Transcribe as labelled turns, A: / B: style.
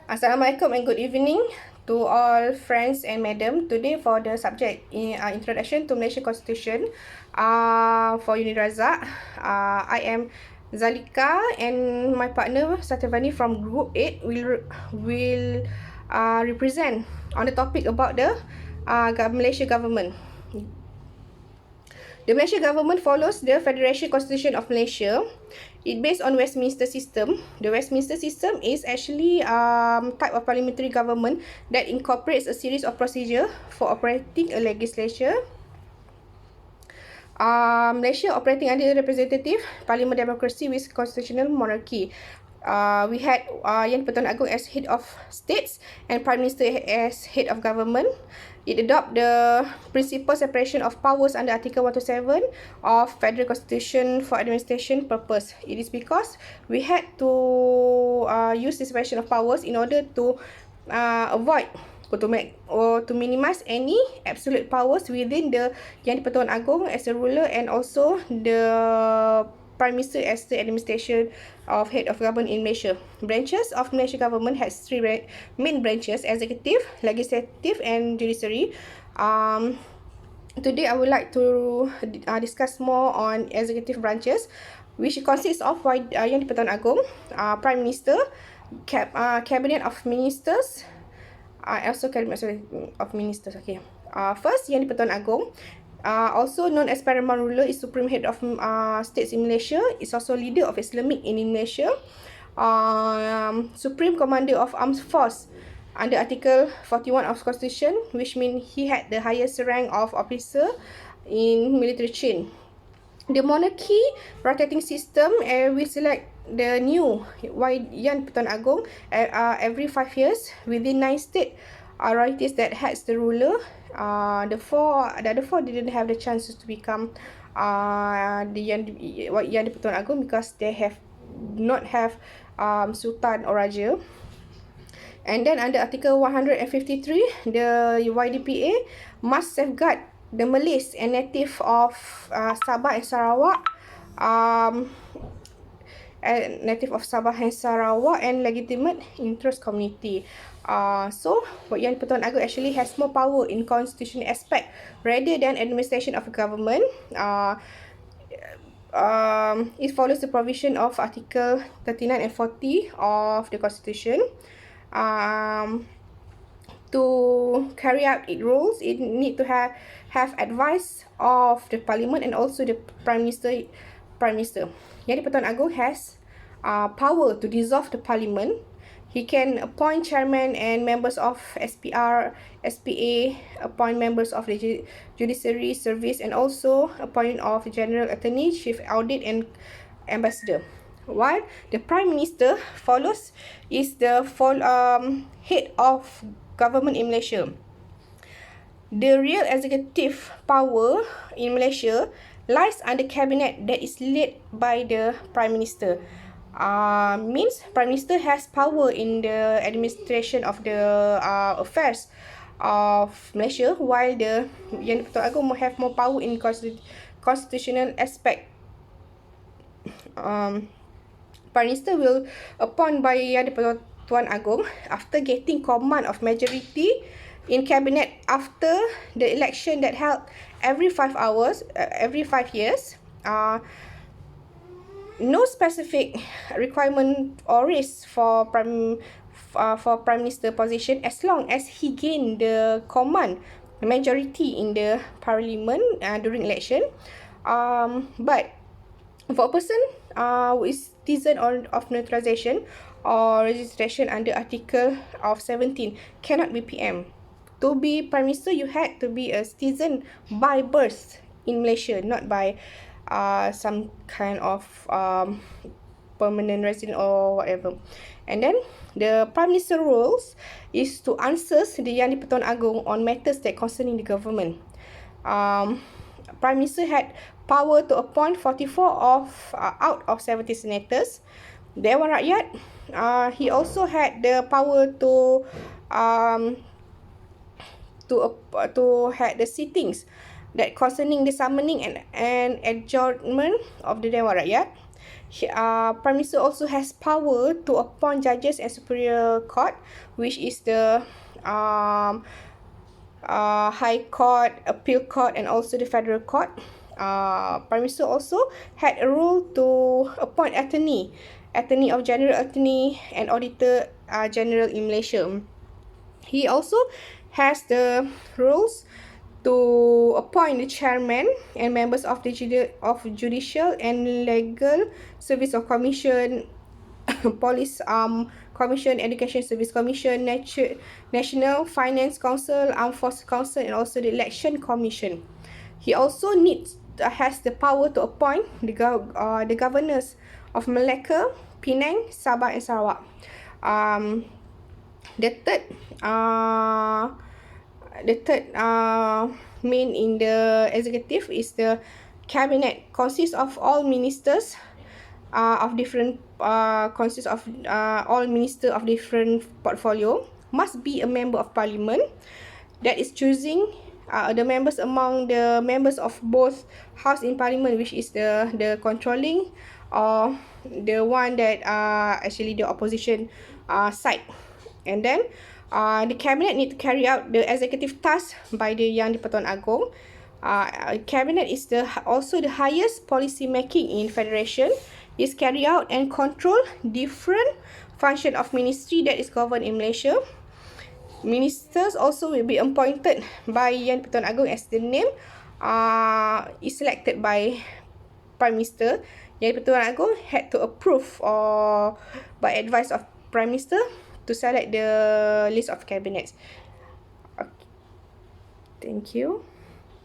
A: Assalamualaikum and good evening to all friends and madam. Today for the subject Introduction to Malaysian Constitution for Unit Razak. I am Zalika and my partner Satyavani from Group 8 will represent on the topic about the Malaysia government. The Malaysian government follows the Federation Constitution of Malaysia. It based on Westminster system. The Westminster system is actually type of parliamentary government that incorporates a series of procedure for operating a legislature. Malaysia operating under representative parliament democracy with constitutional monarchy. We had Yang di-Pertuan Agong as head of states and Prime Minister as head of government. It adopt the principal separation of powers under Article 127 of Federal Constitution for administration purpose. It is because we had to use this separation of powers in order to avoid or to minimize any absolute powers within the Yang di-Pertuan Agong as a ruler and also the Prime Minister as the administration of head of government in Malaysia. Branches of Malaysia government has three main branches: executive, legislative and judiciary. Today I would like to discuss more on executive branches, which consists of Yang di-Pertuan Agong, Prime Minister, Cabinet of Ministers, also Cabinet of Ministers. Okay. First, Yang di-Pertuan Agong, also known as paramount ruler, is supreme head of states in Malaysia. Is also leader of Islamic in Malaysia. Supreme commander of armed force under Article 41 of Constitution, which means he had the highest rank of officer in military chain. The monarchy rotating system, we select the new Yang di-Pertuan Agong every 5 years within 9 state royalties that has the ruler. The other four didn't have the chances to become the Yang di-Pertuan Agong because they have not have Sultan or Raja. And then under Article 153, the YDPA must safeguard the Malays and native of Sabah and Sarawak, and legitimate interest community. So Yang di-Pertuan Agong actually has more power in constitutional aspect rather than administration of government. It follows the provision of Article 39 and 40 of the Constitution. To carry out its rules, it need to have advice of the Parliament and also the Prime Minister. Yang di-Pertuan Agong has power to dissolve the Parliament. He can appoint chairman and members of SPA, appoint members of the judiciary service, and also appoint of general attorney, chief audit, and ambassador. While the Prime Minister follows is the head of government in Malaysia. The real executive power in Malaysia lies under cabinet that is led by the Prime Minister. Means Prime Minister has power in the administration of the affairs of Malaysia, while the Yang di-Pertuan Agong have more power in constitutional aspect. Prime Minister will appoint by Yang di-Pertuan Agong after getting command of majority in cabinet after the election that held every 5 years. No specific requirement or risk for Prime Minister position as long as he gain the command majority in the parliament during election. But for a person who is citizen of naturalisation or registration under Article of 17 cannot be PM. To be Prime Minister, you had to be a citizen by birth in Malaysia, not by some kind of permanent resident or whatever. And then the Prime Minister roles is to answer the Yang di-Pertuan Agong on matters that concerning the government. Prime Minister had power to appoint 44 out of 70 senators. Dewan Rakyat, he also had the power to had the sittings that concerning the summoning and adjournment of the Dewan Rakyat. Prime Minister also has power to appoint judges and superior court, which is the High Court, Appeal Court, and also the Federal Court. Prime Minister also had a role to appoint attorney of General Attorney and Auditor General in Malaysia. He also has the roles to appoint the chairman and members of the Judicial and Legal Service of Commission, Police Commission, Education Service Commission, National Finance Council, Armed Forces Council, and also the Election Commission. He also has the power to appoint the governors of Malacca, Penang, Sabah, and Sarawak. The third main in the executive is the cabinet. Consists of all ministers of different all ministers of different portfolio. Must be a member of parliament that is choosing the members among the members of both house in parliament, which is the controlling or the one that actually the opposition side. And then the cabinet need to carry out the executive task by the Yang di-Pertuan Agong. Cabinet is also the highest policy making in federation. Is carry out and control different function of ministry that is governed in Malaysia. Ministers also will be appointed by Yang di-Pertuan Agong as the name is selected by Prime Minister. Yang di-Pertuan Agong had to approve or by advice of Prime Minister to select the list of cabinets. Okay. Thank you.